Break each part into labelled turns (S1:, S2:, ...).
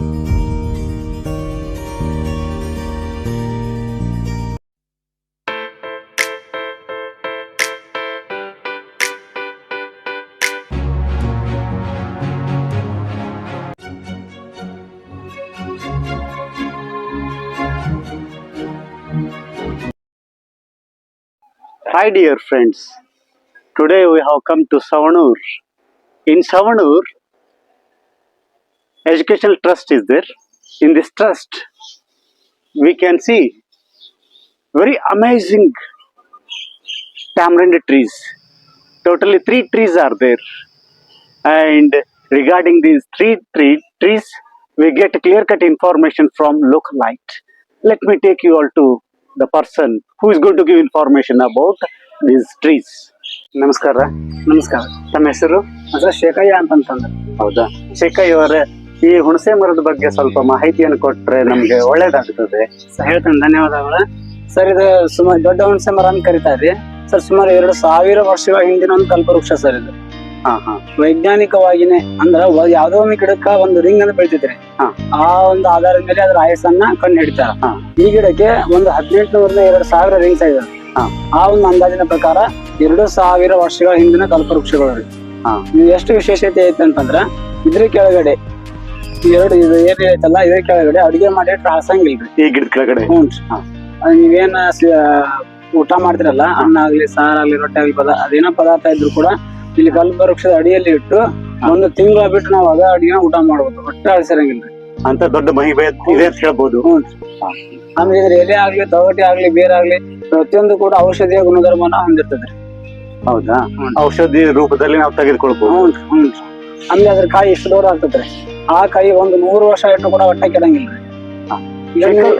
S1: Hi dear friends, today we have come to Savanur. In Savanur, educational trust is there. In this trust, we can see very amazing tamarind trees. Totally 3 trees are there. And regarding these trees, we get clear-cut information from localite. Let me take you all to the person who is going to give information about these trees. ನಮಸ್ಕಾರ.
S2: ನಮಸ್ಕಾರ.
S1: ತಮ್ಮ ಹೆಸರು?
S2: ಹೆಸರು ಶೇಖಯ್ಯ ಅಂತಂತಂದ್ರೆ.
S1: ಹೌದಾ? ಶೇಖಯ್ಯ ಅವರೇ, ಈ ಹುಣಸೆ ಮರದ ಬಗ್ಗೆ ಸ್ವಲ್ಪ ಮಾಹಿತಿಯನ್ನು ಕೊಟ್ರೆ ನಮ್ಗೆ ಒಳ್ಳೇದಾಗ್ತದೆ.
S2: ಹೇಳ್ತೇನೆ, ಧನ್ಯವಾದಗಳು ಸರ್. ಇದು ಸುಮಾರು ದೊಡ್ಡ ಹುಣಸೆ ಮರ ಅಂತ ಕರೀತಾರೆ ಸರ್. ಸುಮಾರು 2000 ವರ್ಷಗಳ ಹಿಂದಿನ ಒಂದು ಕಲ್ಪವೃಕ್ಷ ಸರ್ ಇದು. ವೈಜ್ಞಾನಿಕವಾಗಿನೇ ಅಂದ್ರ ಯಾವ್ದೋ ಒಂದು ಗಿಡಕ್ಕ ಒಂದು ರಿಂಗ್ ಅನ್ನು ಬೆಳಿತಿದ್ರಿ. ಆ ಒಂದು ಆಧಾರದ ಮೇಲೆ ಅದ್ರ ಆಯಸ್ಸನ್ನ ಕಂಡು ಹಿಡಿತಾರ. ಈ ಗಿಡಕ್ಕೆ ಒಂದು 1800-2000 ರಿಂಗ್ಸ್ ಇದೆ. ಆ ಒಂದು ಅಂದಾಜಿನ ಪ್ರಕಾರ 2000 ವರ್ಷಗಳ ಹಿಂದಿನ ಕಲ್ಪವೃಕ್ಷಗಳು. ಎಷ್ಟು ವಿಶೇಷತೆ ಐತೆ ಅಂತಂದ್ರ ಇದ್ರ ಕೆಳಗಡೆ ಇದು ಏನ್ ಐತಲ್ಲ, ಇದ್ರ ಕೆಳಗಡೆ ಅಡಿಗೆ ಮಾಡಿ ಹಾಸಂಗಿಲ್ರಿ
S1: ಈ ಗಿಡದ ಕೆಳಗಡೆ.
S2: ನೀವೇನ ಊಟ ಮಾಡ್ತಿರಲ್ಲ, ಅನ್ನ ಆಗ್ಲಿ, ಸಾರಾಗ್ಲಿ, ರೊಟ್ಟಿ ಆಗ್ಲಿ, ಅದೇನೋ ಪದಾರ್ಥ ಇದ್ರು ಕೂಡ ಇಲ್ಲಿ ಕಲ್ಪವೃಕ್ಷದ ಅಡಿಯಲ್ಲಿ ಇಟ್ಟು 1 ತಿಂಗಳ ಬಿಟ್ಟು ನಾವು ಅದ ಅಡಿಗೆ ಊಟ ಮಾಡ್ಬೋದು. ಹೊಟ್ಟೆ ಅಳಿಸಿರಂಗಿಲ್ರಿ.
S1: ಅಂತ ದೊಡ್ಡ ಮಹಿಮೆ ಇದೆ ಅಂತ ಹೇಳ್ಬೋದು.
S2: ಆಮೇಲೆ ಇದ್ರ ಎಲೆ ಆಗ್ಲಿ, ತೊಗಟೆ ಆಗ್ಲಿ, ಬೇರೆ ಆಗ್ಲಿ, ಪ್ರತಿಯೊಂದು ಕೂಡ ಔಷಧೀಯ ಗುಣಧರ್ಮನ ಹೊಂದಿರ್ತದ್ರಿ.
S1: ಹೌದಾ? ಔಷಧಿ ರೂಪದಲ್ಲಿ ನಾವು ತೆಗೆದುಕೊಳ್ಬಹುದು.
S2: ಆಮೇಲೆ ಅದ್ರ ಕಾಯಿ ಎಷ್ಟು ದೂರ ಆಗ್ತದ್ರಿ. ಆ ಕಾಯಿ ಒಂದು 100 ವರ್ಷ ಇಟ್ಟು ಕೂಡ ಹೊಟ್ಟೆ ಕೆಡಂಗಿಲ್ರಿ.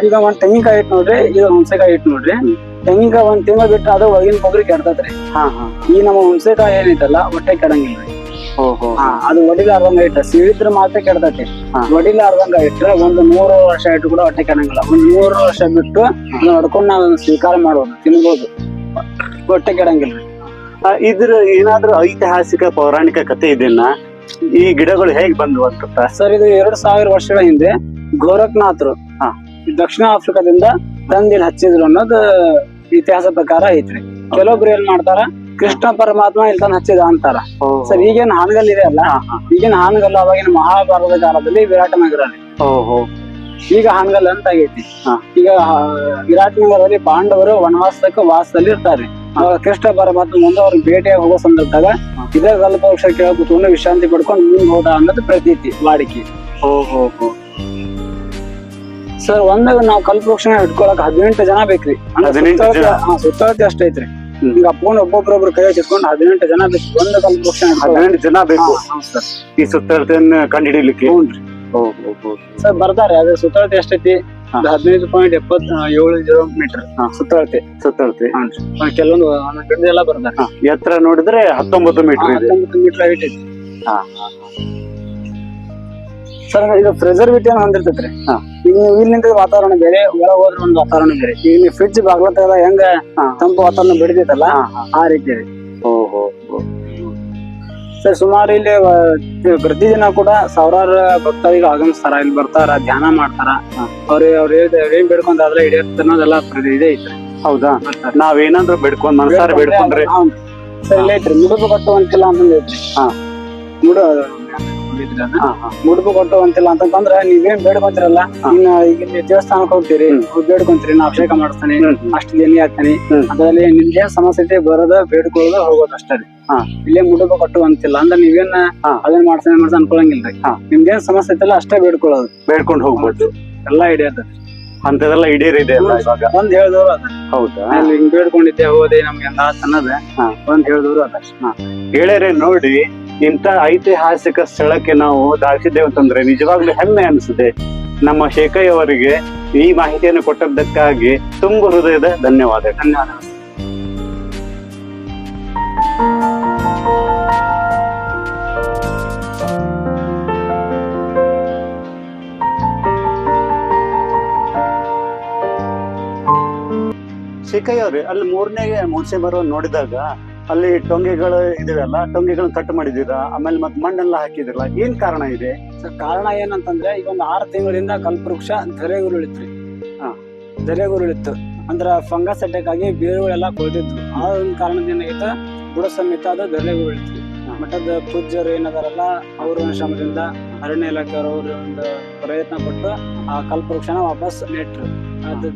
S2: ಈಗ ಒಂದ್ ತೆಂಗಿನಕಾಯಿ ಇಟ್ಟು ನೋಡ್ರಿ, ಈಗ ಹುಣಸೆಕಾಯಿ ಇಟ್ಟು ನೋಡ್ರಿ. ತೆಂಗಿನಕಾಯಿ 1 ತಿಂಗಳ ಬಿಟ್ಟು ಅದು ಒಳಗಿನ ಕೊಬ್ಬರಿ ಕೆಡ್ತದ್ರಿ. ಈ ನಮ್ಮ ಹುಣಸೆಕಾಯಿ ಏನೈತಲ್ಲ ಹೊಟ್ಟೆ ಕೆಡಂಗಿಲ್ರಿ. ಅದು ಒಡಿಲಾರ್ದಂಗ ಇಟ್ಟ ಸಿವಿದ್ರ ಮಾತ್ರ ಕೆಡ್ತೈತಿ. ಒಡಿಲಾರ್ದಂಗ ಇಟ್ರೆ ಒಂದು 100 ವರ್ಷ ಇಟ್ಟು ಕೂಡ ಹೊಟ್ಟೆ ಕೆಡಂಗಿಲ್ಲ. ಒಂದ್ 100 ವರ್ಷ ಬಿಟ್ಟು ನಡ್ಕೊಂಡು ನಾವು ಸ್ವೀಕಾರ ಮಾಡ್ಬೋದು, ತಿನ್ಬೋದು, ಹೊಟ್ಟೆ ಕೆಡಂಗಿಲ್ರಿ.
S1: ಇದ್ರ ಏನಾದ್ರೂ ಐತಿಹಾಸಿಕ ಪೌರಾಣಿಕ ಕಥೆ ಇದೆಯನ್ನ? ಈ ಗಿಡಗಳು ಹೇಗ್ ಬಂದ್ವು ಅಂತ
S2: ಸರ್? ಇದು 2000 ವರ್ಷಗಳ ಹಿಂದೆ ಗೋರಖ್ನಾಥರು ದಕ್ಷಿಣ ಆಫ್ರಿಕಾದಿಂದ ತಂದಿಲ್ ಹಚ್ಚಿದ್ರು ಅನ್ನೋದು ಇತಿಹಾಸ ಪ್ರಕಾರ ಐತ್ರಿ. ಕೆಲವೊಬ್ರು ಏನ್ ಮಾಡ್ತಾರ, ಕೃಷ್ಣ ಪರಮಾತ್ಮ ಇಲ್ಲಿ ತಂದು ಹಚ್ಚಿದ ಅಂತಾರ ಸರ್. ಈಗೇನ್ ಹಾನಗಲ್ ಇದೆ ಅಲ್ಲ, ಈಗೇನ್ ಹಾನಗಲ್ ಅವಾಗಿನ ಮಹಾಭಾರತದ ಕಾಲದಲ್ಲಿ ವಿರಾಟ ನಗರ. ಈಗ ಹಾನಗಲ್ ಅಂತ ಆಗೈತಿ. ಈಗ ವಿರಾಟ ನಗರದಲ್ಲಿ ಪಾಂಡವರು ವನವಾಸಕ್ಕೆ ವಾಸದಲ್ಲಿ ಇರ್ತಾರೆ. ಕೃಷ್ಣ ಪರಮಾತ್ಮ ಮುಂದೆ ಅವ್ರಿಗೆ ಭೇಟಿಯಾಗಿ ಹೋಗೋ ಸಂದರ್ಭದಾಗ ಇದೇ ಕಲ್ಪವೃಕ್ಷ ಕೆಳಗೆ ಕೂತ್ಕೊಂಡು ವಿಶ್ರಾಂತಿ ಪಡ್ಕೊಂಡು ಮುಂದೆ ಹೋದ ಅನ್ನೋದು ಪ್ರತೀತಿ, ವಾಡಿಕೆ. ಸರ್, ಒಂದಾಗ ನಾವು ಕಲ್ಪವೃಕ್ಷನ ಇಟ್ಕೊಳಕ್ 18 ಜನ ಬೇಕ್ರಿ. ಸುತ್ತಳತೆ ಅಷ್ಟ ಐತ್ರಿ. ಈಗ ಅಪ್ಕೊಂಡು ಒಬ್ಬೊಬ್ರೊಬ್ರು ಕೈ ಚಿಟ್ಕೊಂಡು 18 ಜನ ಬೇಕು. ಒಂದು ಕಲ್ಪವೃಕ್ಷ
S1: 18 ಜನ ಬೇಕು ಈ ಸುತ್ತಳತೆಯನ್ನ ಕಂಡು ಹಿಡಿಲಿಕ್ಕೆ.
S2: ಸರ್ ಬರ್ತಾರೆ. ಅದ್ರ ಸುತ್ತಳತೆ ಎಷ್ಟೈತಿ? 15.70 ಮೀಟರ್ ಸುತ್ತಳತೆ. ಕೆಲವೊಂದು ಗಿಡದೆಲ್ಲ ಬರ್ತಾರೆ.
S1: ಎತ್ತರ ನೋಡಿದ್ರೆ 19 ಮೀಟರ್ ಇದೆ.
S2: 19 ಮೀಟರ್ ಹೈಟ್ ಐತಿ. ಸರ್, ಇದು ಪ್ರಿಸರ್ವೇಟಿವ್ ಹೊಂದಿರ್ತೈತ್ರಿ. ಈಗ ನೀವು ಇಲ್ಲಿ ನಿಂತ ವಾತಾವರಣ ಬೇರೆ, ಒಳಗೆ ಹೋದ್ರೆ ಒಂದು ವಾತಾವರಣ ಬೇರೆ. ಈಗ ನೀವು ಫ್ರಿಡ್ಜ್ ಬಾಗ್ಲ ತೆಗೆದ ಹೆಂಗ ತಂಪು ವಾತಾವರಣ ಬೆಳಿತೈತಲ್ಲ, ಆ ರೀತಿ ರೀ. ಸರ್, ಸುಮಾರು ಇಲ್ಲಿ ಪ್ರತಿದಿನ ಕೂಡ ಸಾವಿರಾರು ಭಕ್ತಾದಿಗಳು ಆಗಮಿಸ್ತಾರ. ಇಲ್ಲಿ ಬರ್ತಾರ, ಧ್ಯಾನ ಮಾಡ್ತಾರ. ಅವ್ರ ಏನ್ ಬೇಡ್ಕೊಂಡ್ರೆ ಹಿಡಿಯತ್ತ ಅನ್ನೋದೆಲ್ಲ ಇದೆ ಐತ್ರಿ.
S1: ಹೌದಾ? ನಾವೇನಾದ್ರೂ ಬೇಡ್ಕೊಂಡ್ ಮನಸಾರ ಬೇಡ್ಕೊಂಡ್ರೆ
S2: ಸರ್ ಇಲ್ಲ ಐತ್ರಿ. ಮುಡುಪು ಕಟ್ಟುವಂತಿಲ್ಲ ಅಂತಂದ್ ಐತ್ರಿ. ಮುಡುಪು ಕೊಟ್ಟುವಂತಿಲ್ಲ ಅಂತಂದ್ರೆ ನೀವೇನ್ ಬೇಡ್ಕೊಂತೀರಲ್ಲ, ಇನ್ನ ಈಗ ದೇವಸ್ಥಾನಕ್ಕೆ ಹೋಗ್ತೀರಿ, ಬೇಡ್ಕೊಂತೀರಿ, ನಾ ಅಭಿಷೇಕ ಮಾಡಿಸ್ತಾನೆ, ಅಷ್ಟು ಎಣ್ಣೆ ಹಾಕ್ತಾನೆ, ಅದ್ರಲ್ಲಿ ನಿಮ್ಗೆ ಸಮಸ್ಯೆ ಬರೋದ ಬೇಡ್ಕೊಳ್ಳೋದು ಹೋಗೋದು ಅಷ್ಟೇ ರೀ. ಇಲ್ಲೇ ಮುಡುಪು ಕಟ್ಟುವಂತಿಲ್ಲ ಅಂದ್ರೆ ನೀವೇನ್ ಅದನ್ನ ಮಾಡ್ತಾನೆ ಅನ್ಕೊಳಂಗಿಲ್ರಿ. ನಿಮ್ಗೇನ್ ಸಮಸ್ಯೆ ಐತಲ್ಲ ಅಷ್ಟೇ ಬೇಡ್ಕೊಳ್ಳೋದು,
S1: ಬೇಡ್ಕೊಂಡು ಹೋಗ್ಬೋದು.
S2: ಎಲ್ಲಾ ಹಿಡಿಯದ
S1: ಅಂತದೆಲ್ಲ ಹಿಡಿಯರಿದೆ
S2: ಒಂದ್ ಹೇಳ್ದವ್ರು ಅದ.
S1: ಹೌದಾ?
S2: ಹಿಂಗ್ ಬೇಡ್ಕೊಂಡಿದ್ದೆ ಹೋದೆ ನಮ್ಗೆ ಅನ್ನದ ಒಂದ್ ಹೇಳ್ದವ್ರು ಅದ.
S1: ಗೆಳೆಯರೇ ನೋಡಿ, ಇಂಥ ಐತಿಹಾಸಿಕ ಸ್ಥಳಕ್ಕೆ ನಾವು ಧಾವಿಸಿದ್ದೇವೆ ಅಂತಂದ್ರೆ ನಿಜವಾಗ್ಲೂ ಹೆಮ್ಮೆ ಅನಿಸಿದೆ. ನಮ್ಮ ಶೇಖಯ್ಯ ಅವರಿಗೆ ಈ ಮಾಹಿತಿಯನ್ನು ಕೊಟ್ಟದ್ದಕ್ಕಾಗಿ ತುಂಬ ಹೃದಯದ ಧನ್ಯವಾದ. ಶೇಖಯ್ಯ ಅವ್ರೆ, ಅಲ್ಲಿ 3ನೇ ಹುಣಸೆ ಮರ ನೋಡಿದಾಗ ಅಲ್ಲಿ ಟೊಂಗೆಗಳು ಇದಾವಲ್ಲ, ಟೊಂಗೆಗಳನ್ನ ಕಟ್ ಮಾಡಿದೀರಾ, ಆಮೇಲೆ ಮತ್ ಮಣ್ಣೆಲ್ಲ ಹಾಕಿದಿರಲ್ಲ, ಏನ್ ಕಾರಣ ಇದೆ?
S2: ಕಾರಣ ಏನಂತಂದ್ರೆ ಈಗ ಒಂದು 6 ತಿಂಗಳಿಂದ ಕಲ್ಪವೃಕ್ಷ ಧರೆಗುರುಳಿತ್ರಿ. ಧರೆಗುರುಳಿತ್ತು ಅಂದ್ರ ಫಂಗಸ್ ಅಟ್ಯಾಕ್ ಆಗಿ ಬೇರುಗಳೆಲ್ಲ ಕೊಳ್ತಿದ್ವು. ಆ ಒಂದು ಕಾರಣದಿಂದ ಏನಾಗೈತ ಬುಡ ಸಮೇತ ಅದು ಧರೆಗುರುಳಿತ್ರಿ. ಮಠದ ಪೂಜ್ಯರು ಏನದಾರಲ್ಲ ಅವ್ರ ಶ್ರಮದಿಂದ ಅರಣ್ಯ ಇಲಾಖೆಯವರು ಒಂದು ಪ್ರಯತ್ನ ಪಟ್ಟು ಆ ಕಲ್ಪವೃಕ್ಷನ ವಾಪಸ್ ನೆಟ್ರು. ಅದು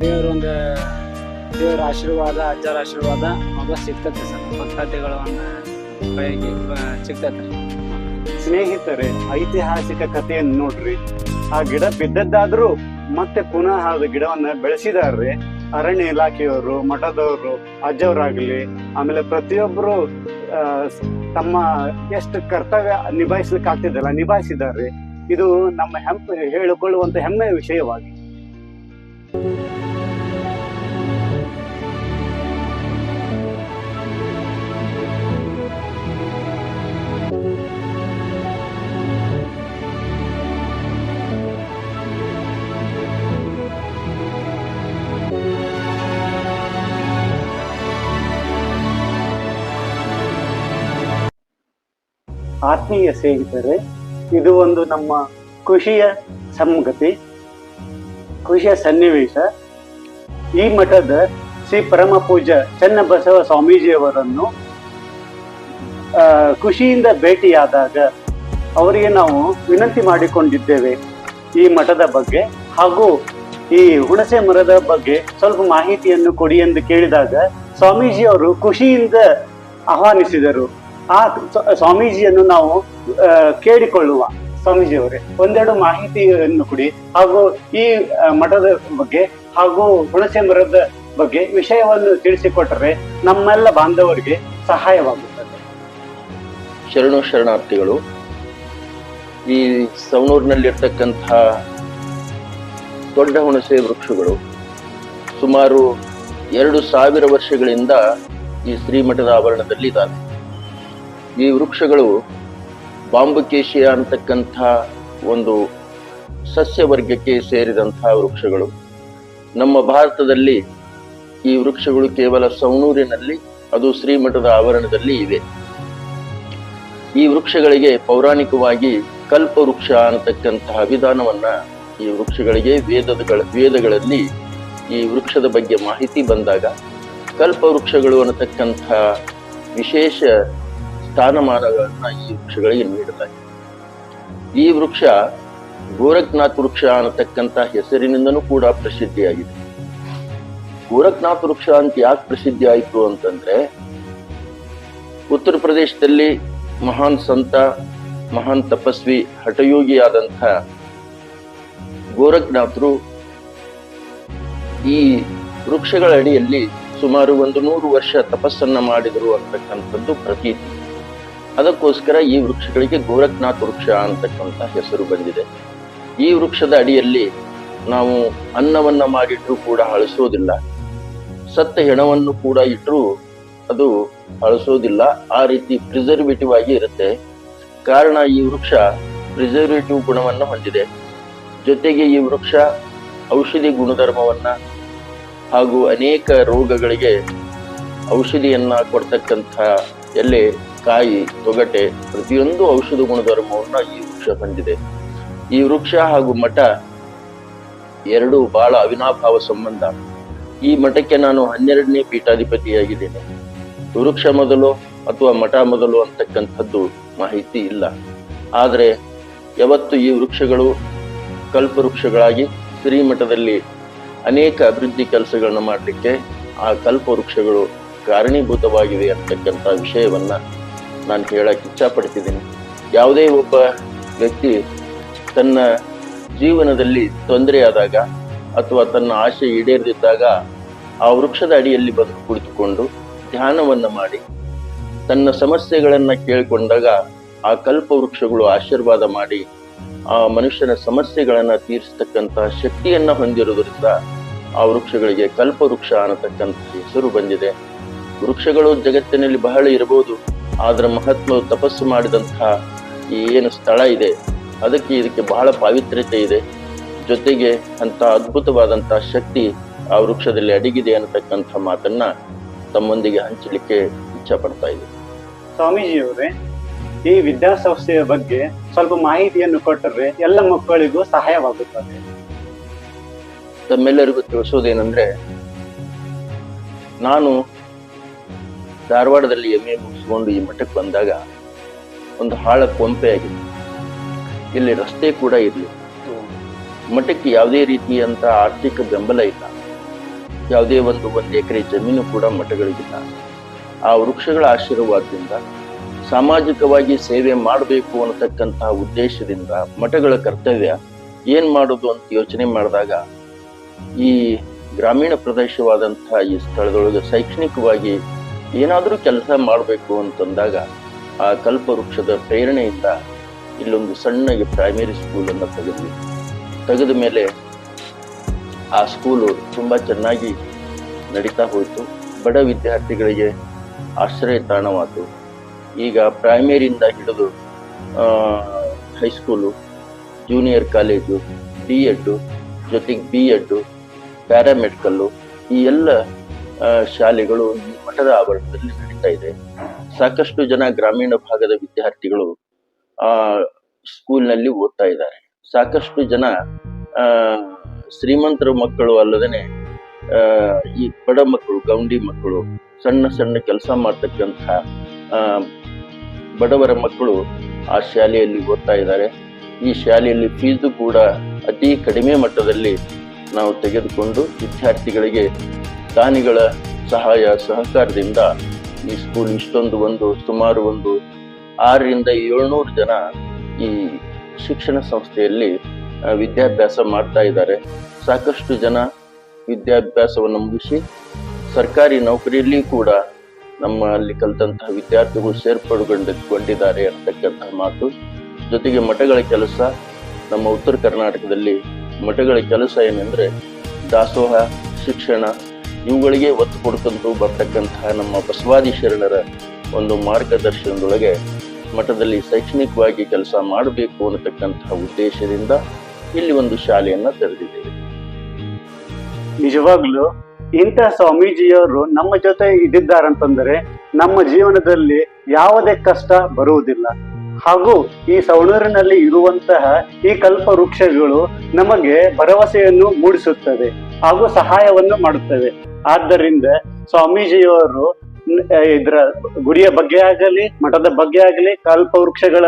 S2: ದೇವರ ಆಶೀರ್ವಾದ, ಅಜ್ಜರ ಆಶೀರ್ವಾದ ವಾಪಸ್ ಸಿಗ್ತೈತೆ ಸರ್. ಭಕ್ತಾದಿಗಳ ಒಂದು ಕೈಗೆ ಸಿಗ್ತೈತೆ.
S1: ಸ್ನೇಹಿತರೆ, ಐತಿಹಾಸಿಕ ಕಥೆಯನ್ನು ನೋಡ್ರಿ. ಆ ಗಿಡ ಬಿದ್ದದ್ದಾದ್ರೂ ಮತ್ತೆ ಪುನಃ ಅದು ಗಿಡವನ್ನ ಬೆಳೆಸಿದಾರ್ರಿ. ಅರಣ್ಯ ಇಲಾಖೆಯವರು, ಮಠದವರು, ಅಜ್ಜವರಾಗ್ಲಿ, ಆಮೇಲೆ ಪ್ರತಿಯೊಬ್ಬರು ತಮ್ಮ ಎಷ್ಟು ಕರ್ತವ್ಯ ನಿಭಾಯಿಸ್ಲಿಕ್ಕೆ ಆಗ್ತಿದ್ದಲ್ಲ ನಿಭಾಯಿಸಿದಾರ್ರಿ. ಇದು ನಮ್ಮ ಹೇಳಿಕೊಳ್ಳುವಂತ ಹೆಮ್ಮೆಯ ವಿಷಯವಾಗಿ. ಆತ್ಮೀಯ ಸ್ನೇಹಿತರೆ, ಇದು ಒಂದು ನಮ್ಮ ಖುಷಿಯ ಸಂಗತಿ, ಖುಷಿಯ ಸನ್ನಿವೇಶ. ಈ ಮಠದ ಶ್ರೀ ಪರಮ ಪೂಜ್ಯ ಚನ್ನಬಸವ ಸ್ವಾಮೀಜಿಯವರನ್ನು ಖುಷಿಯಿಂದ ಭೇಟಿಯಾದಾಗ ಅವರಿಗೆ ನಾವು ವಿನಂತಿ ಮಾಡಿಕೊಂಡಿದ್ದೇವೆ ಈ ಮಠದ ಬಗ್ಗೆ ಹಾಗೂ ಈ ಹುಣಸೆ ಮರದ ಬಗ್ಗೆ ಸ್ವಲ್ಪ ಮಾಹಿತಿಯನ್ನು ಕೊಡಿ ಎಂದು ಕೇಳಿದಾಗ ಸ್ವಾಮೀಜಿಯವರು ಖುಷಿಯಿಂದ ಆಹ್ವಾನಿಸಿದರು. ಆ ಸ್ವಾಮೀಜಿಯನ್ನು ನಾವು ಕೇಳಿಕೊಳ್ಳುವ. ಸ್ವಾಮೀಜಿಯವರೇ, ಒಂದೆರಡು ಮಾಹಿತಿಯನ್ನು ಕೊಡಿ ಹಾಗೂ ಈ ಮಠದ ಬಗ್ಗೆ ಹಾಗೂ ಹುಣಸೆ ಮರದ ಬಗ್ಗೆ ವಿಷಯವನ್ನು ತಿಳಿಸಿಕೊಟ್ಟರೆ ನಮ್ಮೆಲ್ಲ ಬಾಂಧವರಿಗೆ ಸಹಾಯವಾಗುತ್ತದೆ.
S3: ಶರಣು ಶರಣಾರ್ಥಿಗಳು. ಈ ಸವಣೂರಿನಲ್ಲಿರ್ತಕ್ಕಂಥ ದೊಡ್ಡ ಹುಣಸೆ ವೃಕ್ಷಗಳು ಸುಮಾರು 2000 ವರ್ಷಗಳಿಂದ ಈ ಶ್ರೀಮಠದ ಆವರಣದಲ್ಲಿ ಇದ್ದಾವೆ. ಈ ವೃಕ್ಷಗಳು ಬಾಂಬುಕೇಶಿಯ ಅಂತಕ್ಕಂಥ ಒಂದು ಸಸ್ಯವರ್ಗಕ್ಕೆ ಸೇರಿದಂತಹ ವೃಕ್ಷಗಳು. ನಮ್ಮ ಭಾರತದಲ್ಲಿ ಈ ವೃಕ್ಷಗಳು ಕೇವಲ ಸವಣೂರಿನಲ್ಲಿ, ಅದು ಶ್ರೀಮಠದ ಆವರಣದಲ್ಲಿ ಇವೆ. ಈ ವೃಕ್ಷಗಳಿಗೆ ಪೌರಾಣಿಕವಾಗಿ ಕಲ್ಪವೃಕ್ಷ ಅಂತಕ್ಕಂತಹ ವಿಧಾನವನ್ನ ಈ ವೃಕ್ಷಗಳಿಗೆ ವೇದಗಳಲ್ಲಿ ಈ ವೃಕ್ಷದ ಬಗ್ಗೆ ಮಾಹಿತಿ ಬಂದಾಗ ಕಲ್ಪವೃಕ್ಷಗಳು ಅನ್ನತಕ್ಕಂಥ ವಿಶೇಷ ಸ್ಥಾನಮಾನಗಳನ್ನ ಈ ವೃಕ್ಷಗಳಿಗೆ ನೀಡಲಾಗಿದೆ. ಈ ವೃಕ್ಷ ಗೋರಖ್ನಾಥ್ ವೃಕ್ಷ ಅನ್ನತಕ್ಕಂಥ ಹೆಸರಿನಿಂದನೂ ಕೂಡ ಪ್ರಸಿದ್ಧಿಯಾಗಿದೆ. ಗೋರಖ್ನಾಥ್ ವೃಕ್ಷ ಅಂತ ಯಾಕೆ ಪ್ರಸಿದ್ಧಿ ಆಯಿತು ಅಂತಂದ್ರೆ, ಉತ್ತರ ಪ್ರದೇಶದಲ್ಲಿ ಮಹಾನ್ ಸಂತ, ಮಹಾನ್ ತಪಸ್ವಿ, ಹಠಯೋಗಿಯಾದಂಥ ಗೋರಖ್ನಾಥರು ಈ ವೃಕ್ಷಗಳ ಅಡಿಯಲ್ಲಿ ಸುಮಾರು 100 ವರ್ಷ ತಪಸ್ಸನ್ನ ಮಾಡಿದರು ಅಂತಕ್ಕಂಥದ್ದು ಪ್ರತೀತಿ. ಅದಕ್ಕೋಸ್ಕರ ಈ ವೃಕ್ಷಗಳಿಗೆ ಗೋರಖ್ನಾಥ್ ವೃಕ್ಷ ಅಂತಕ್ಕಂಥ ಹೆಸರು ಬಂದಿದೆ. ಈ ವೃಕ್ಷದ ಅಡಿಯಲ್ಲಿ ನಾವು ಅನ್ನವನ್ನ ಮಾಡಿಟ್ರೂ ಕೂಡ ಅಳಿಸೋದಿಲ್ಲ, ಸತ್ತ ಹೆಣವನ್ನು ಕೂಡ ಇಟ್ಟರೂ ಅದು ಅಳಿಸೋದಿಲ್ಲ. ಆ ರೀತಿ ಪ್ರಿಸರ್ವೇಟಿವ್ ಆಗಿ ಇರುತ್ತೆ. ಕಾರಣ ಈ ವೃಕ್ಷ ಪ್ರಿಸರ್ವೇಟಿವ್ ಗುಣವನ್ನು ಹೊಂದಿದೆ. ಜೊತೆಗೆ ಈ ವೃಕ್ಷ ಔಷಧಿ ಗುಣಧರ್ಮವನ್ನ ಹಾಗೂ ಅನೇಕ ರೋಗಗಳಿಗೆ ಔಷಧಿಯನ್ನ ಕೊಡ್ತಕ್ಕಂಥ ಎಲೆ, ಕಾಯಿ, ತೊಗಟೆ ಪ್ರತಿಯೊಂದು ಔಷಧ ಗುಣಧರ್ಮವನ್ನ ಈ ವೃಕ್ಷ ಹೊಂದಿದೆ. ಈ ವೃಕ್ಷ ಹಾಗೂ ಮಠ ಎರಡು ಬಹಳ ಅವಿನಾಭಾವ ಸಂಬಂಧ. ಈ ಮಠಕ್ಕೆ ನಾನು 12ನೇ ಪೀಠಾಧಿಪತಿಯಾಗಿದ್ದೇನೆ. ವೃಕ್ಷ ಮೊದಲು ಅಥವಾ ಮಠ ಮೊದಲು ಅಂತಕ್ಕಂಥದ್ದು ಮಾಹಿತಿ ಇಲ್ಲ. ಆದರೆ ಯಾವತ್ತು ಈ ವೃಕ್ಷಗಳು ಕಲ್ಪವೃಕ್ಷಗಳಾಗಿ ಶ್ರೀಮಠದಲ್ಲಿ ಅನೇಕ ಅಭಿವೃದ್ಧಿ ಕೆಲಸಗಳನ್ನ ಮಾಡಲಿಕ್ಕೆ ಆ ಕಲ್ಪವೃಕ್ಷಗಳು ಕಾರಣೀಭೂತವಾಗಿವೆ ಅಂತಕ್ಕಂಥ ವಿಷಯವನ್ನ ನಾನು ಹೇಳಕ್ಕೆ ಇಚ್ಛಪಡ್ತಿದ್ದೀನಿ. ಯಾವುದೇ ಒಬ್ಬ ವ್ಯಕ್ತಿ ತನ್ನ ಜೀವನದಲ್ಲಿ ತೊಂದರೆಯಾದಾಗ ಅಥವಾ ತನ್ನ ಆಶೆ ಈಡೇರದಿದ್ದಾಗ ಆ ವೃಕ್ಷದ ಅಡಿಯಲ್ಲಿ ಬಂದು ಕುಳಿತುಕೊಂಡು ಧ್ಯಾನವನ್ನ ಮಾಡಿ ತನ್ನ ಸಮಸ್ಯೆಗಳನ್ನ ಕೇಳಿಕೊಂಡಾಗ ಆ ಕಲ್ಪವೃಕ್ಷಗಳು ಆಶೀರ್ವಾದ ಮಾಡಿ ಆ ಮನುಷ್ಯನ ಸಮಸ್ಯೆಗಳನ್ನ ತೀರಿಸತಕ್ಕಂತಹ ಶಕ್ತಿಯನ್ನ ಹೊಂದಿರುವುದರಿಂದ ಆ ವೃಕ್ಷಗಳಿಗೆ ಕಲ್ಪವೃಕ್ಷ ಅನ್ನತಕ್ಕಂಥ ಹೆಸರು ಬಂದಿದೆ. ವೃಕ್ಷಗಳು ಜಗತ್ತಿನಲ್ಲಿ ಬಹಳ ಇರಬಹುದು, ಆದ್ರ ಮಹಾತ್ಮ ತಪಸ್ಸು ಮಾಡಿದಂತಹ ಈ ಏನು ಸ್ಥಳ ಇದೆ ಅದಕ್ಕೆ ಇದಕ್ಕೆ ಬಹಳ ಪಾವಿತ್ರ್ಯತೆ ಇದೆ. ಜೊತೆಗೆ ಅಂತ ಅದ್ಭುತವಾದಂತಹ ಶಕ್ತಿ ಆ ವೃಕ್ಷದಲ್ಲಿ ಅಡಗಿದೆ ಅನ್ನತಕ್ಕಂಥ ಮಾತನ್ನ ತಮ್ಮೊಂದಿಗೆ ಹಂಚಲಿಕ್ಕೆ ಇಚ್ಛೆ ಪಡ್ತಾ ಇದೆ.
S1: ಸ್ವಾಮೀಜಿಯವರೇ, ಈ ವಿದ್ಯಾಸಂಸ್ಥೆಯ ಬಗ್ಗೆ ಸ್ವಲ್ಪ ಮಾಹಿತಿಯನ್ನು ಕೊಟ್ಟರೆ ಎಲ್ಲ ಮಕ್ಕಳಿಗೂ ಸಹಾಯವಾಗುತ್ತದೆ.
S3: ತಮ್ಮೆಲ್ಲರಿಗೂ ತಿಳಿಸೋದೇನೆಂದ್ರೆ, ನಾನು ಧಾರವಾಡದಲ್ಲಿ MA ಮುಗಿಸ್ಕೊಂಡು ಈ ಮಠಕ್ಕೆ ಬಂದಾಗ ಒಂದು ಹಾಳ ಕೊಂಪೆ ಆಗಿದೆ. ಇಲ್ಲಿ ರಸ್ತೆ ಕೂಡ ಇರಲಿ, ಮಠಕ್ಕೆ ಯಾವುದೇ ರೀತಿಯಂತ ಆರ್ಥಿಕ ಬೆಂಬಲ ಇಲ್ಲ, ಯಾವುದೇ ಒಂದು ಎಕರೆ ಜಮೀನು ಕೂಡ ಮಠಗಳಿಗಿಲ್ಲ. ಆ ವೃಕ್ಷಗಳ ಆಶೀರ್ವಾದದಿಂದ ಸಾಮಾಜಿಕವಾಗಿ ಸೇವೆ ಮಾಡಬೇಕು ಅನ್ನತಕ್ಕಂತಹ ಉದ್ದೇಶದಿಂದ ಮಠಗಳ ಕರ್ತವ್ಯ ಏನ್ ಮಾಡೋದು ಅಂತ ಯೋಚನೆ ಮಾಡಿದಾಗ, ಈ ಗ್ರಾಮೀಣ ಪ್ರದೇಶವಾದಂತಹ ಈ ಸ್ಥಳದೊಳಗೆ ಶೈಕ್ಷಣಿಕವಾಗಿ ಏನಾದರೂ ಕೆಲಸ ಮಾಡಬೇಕು ಅಂತಂದಾಗ ಆ ಕಲ್ಪವೃಕ್ಷದ ಪ್ರೇರಣೆಯಿಂದ ಇಲ್ಲೊಂದು ಸಣ್ಣಗೆ ಪ್ರೈಮರಿ ಸ್ಕೂಲನ್ನು ತೆಗೆದ ಮೇಲೆ ಆ ಸ್ಕೂಲು ತುಂಬಾ ಚೆನ್ನಾಗಿ ನಡೀತಾ ಹೋಯಿತು. ಬಡ ವಿದ್ಯಾರ್ಥಿಗಳಿಗೆ ಆಶ್ರಯ ತಾಣವಾಯಿತು. ಈಗ ಪ್ರೈಮರಿಯಿಂದ ಹಿಡಿದು ಹೈಸ್ಕೂಲು, ಜೂನಿಯರ್ ಕಾಲೇಜು, D.Ed, ಜೊತೆಗೆ B.Ed, ಪ್ಯಾರಾಮೆಡಿಕಲ್ಲು, ಈ ಎಲ್ಲ ಶಾಲೆಗಳು ಈ ಮಠದ ಆವರಣದಲ್ಲಿ ನಡೀತಾ ಇದೆ. ಸಾಕಷ್ಟು ಜನ ಗ್ರಾಮೀಣ ಭಾಗದ ವಿದ್ಯಾರ್ಥಿಗಳು ಆ ಸ್ಕೂಲ್ನಲ್ಲಿ ಓದ್ತಾ ಇದ್ದಾರೆ. ಸಾಕಷ್ಟು ಜನ ಶ್ರೀಮಂತರ ಮಕ್ಕಳು ಅಲ್ಲದೇನೆ ಈ ಬಡ ಮಕ್ಕಳು, ಗೌಂಡಿ ಮಕ್ಕಳು, ಸಣ್ಣ ಸಣ್ಣ ಕೆಲಸ ಮಾಡ್ತಕ್ಕಂಥ ಬಡವರ ಮಕ್ಕಳು ಆ ಶಾಲೆಯಲ್ಲಿ ಓದ್ತಾ ಇದ್ದಾರೆ. ಈ ಶಾಲೆಯಲ್ಲಿ ಫೀಸು ಕೂಡ ಅತಿ ಕಡಿಮೆ ಮಟ್ಟದಲ್ಲಿ ನಾವು ತೆಗೆದುಕೊಂಡು ವಿದ್ಯಾರ್ಥಿಗಳಿಗೆ ದಾನಿಗಳ ಸಹಾಯ ಸಹಕಾರದಿಂದ ಈ ಸ್ಕೂಲ್ ಇಷ್ಟೊಂದು ಸುಮಾರು 600 to 700 ಜನ ಈ ಶಿಕ್ಷಣ ಸಂಸ್ಥೆಯಲ್ಲಿ ವಿದ್ಯಾಭ್ಯಾಸ ಮಾಡ್ತಾ ಇದ್ದಾರೆ. ಸಾಕಷ್ಟು ಜನ ವಿದ್ಯಾಭ್ಯಾಸವನ್ನು ಮುಗಿಸಿ ಸರ್ಕಾರಿ ನೌಕರಿಯಲ್ಲಿ ಕೂಡ ನಮ್ಮಲ್ಲಿ ಕಲಿತಂತಹ ವಿದ್ಯಾರ್ಥಿಗಳು ಸೇರ್ಪಡೆಗೊಂಡಿದ್ದಾರೆ ಅಂತಕ್ಕಂತಹ ಮಾತು. ಜೊತೆಗೆ ಮಠಗಳ ಕೆಲಸ, ನಮ್ಮ ಉತ್ತರ ಕರ್ನಾಟಕದಲ್ಲಿ ಮಠಗಳ ಕೆಲಸ ಏನೆಂದ್ರೆ ದಾಸೋಹ, ಶಿಕ್ಷಣ, ಇವುಗಳಿಗೆ ಒತ್ತು ಕೊಡ್ಕೊಂತ ಬರ್ತಕ್ಕಂತಹ ನಮ್ಮ ಬಸವಾದಿ ಶರಣರ ಒಂದು ಮಾರ್ಗದರ್ಶನದೊಳಗೆ ಮಠದಲ್ಲಿ ಶೈಕ್ಷಣಿಕವಾಗಿ ಕೆಲಸ ಮಾಡಬೇಕು ಅನ್ನತಕ್ಕಂತಹ ಉದ್ದೇಶದಿಂದ ಇಲ್ಲಿ ಒಂದು ಶಾಲೆಯನ್ನ ತೆರೆದಿದ್ದೇವೆ.
S1: ನಿಜವಾಗ್ಲೂ ಇಂತಹ ಸ್ವಾಮೀಜಿಯವರು ನಮ್ಮ ಜೊತೆ ಇದ್ದಿದ್ದಾರಂತಂದ್ರೆ ನಮ್ಮ ಜೀವನದಲ್ಲಿ ಯಾವುದೇ ಕಷ್ಟ ಬರುವುದಿಲ್ಲ. ಹಾಗೂ ಈ ಸವಣೂರಿನಲ್ಲಿ ಇರುವಂತಹ ಈ ಕಲ್ಪ ವೃಕ್ಷಗಳು ನಮಗೆ ಭರವಸೆಯನ್ನು ಮೂಡಿಸುತ್ತದೆ ಹಾಗೂ ಸಹಾಯವನ್ನು ಮಾಡುತ್ತವೆ. ಆದ್ದರಿಂದ ಸ್ವಾಮೀಜಿಯವರು ಇದರ ಗುಡಿಯ ಬಗ್ಗೆ ಆಗಲಿ, ಮಠದ ಬಗ್ಗೆ ಆಗಲಿ, ಕಲ್ಪ ವೃಕ್ಷಗಳ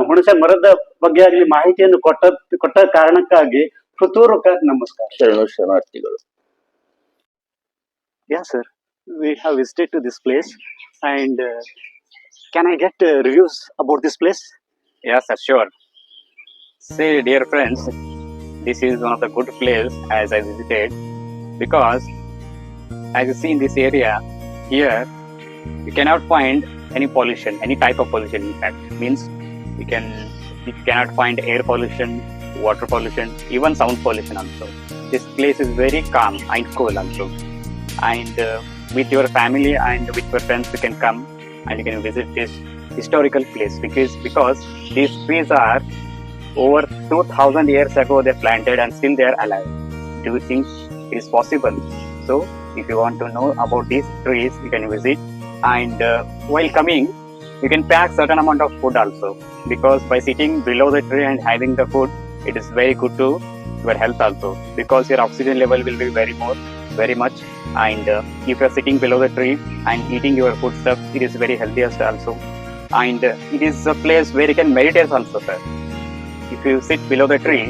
S1: ಹುಣಸೆ ಮರದ ಬಗ್ಗೆ ಆಗಲಿ ಮಾಹಿತಿಯನ್ನು ಕೊಟ್ಟ ಕಾರಣಕ್ಕಾಗಿ ಹೃತ್ಪೂರ್ವಕ ನಮಸ್ಕಾರ.
S3: ಶರಣಾರ್ಥಿಗಳು.
S1: Yeah, sir. We have visited to this place, and can I get reviews about this place?
S4: Yes, sir, sure. See, dear friends, this is one of the good place as I visited, because as you see in this area, here you cannot find any pollution, any type of pollution. In fact, means you cannot find air pollution, water pollution, even sound pollution also. This place is very calm and cool also. And with your family and with your friends, you can come and you can visit this historical place, because these trees are over 2000 years ago they planted and still they are alive. Do you think it is possible? So if you want to know about these trees, you can visit, and while coming you can pack certain amount of food also, because by sitting below the tree and having the food, it is very good to your health also, because your oxygen level will be very much, and if you are sitting below the tree and eating your food stuff, it is very healthiest also. And it is a place where you can meditate also, sir. If you sit below the tree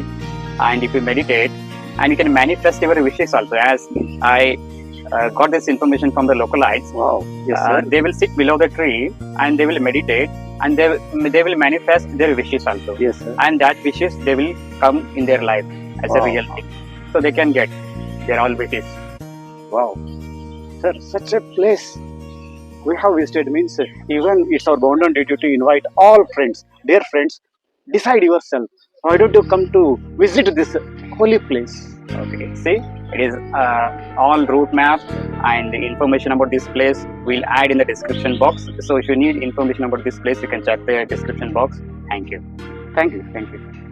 S4: and if you meditate, and you can manifest your wishes also, as I got this information from the localites.
S1: Wow. Yes, sir.
S4: They will sit below the tree and they will meditate, and they will manifest their wishes also.
S1: Yes, sir.
S4: And that wishes they will come in their life as a real thing, so they can get their all wishes.
S1: Wow. Sir, such a place we have visited means even it's our bounden duty to invite all friends. Dear friends, decide yourself. Why don't you come to visit this holy place?
S4: Okay, see, it is all route map and the information about this place we'll add in the description box. So if you need information about this place, you can check the description box. Thank you.
S1: Thank you.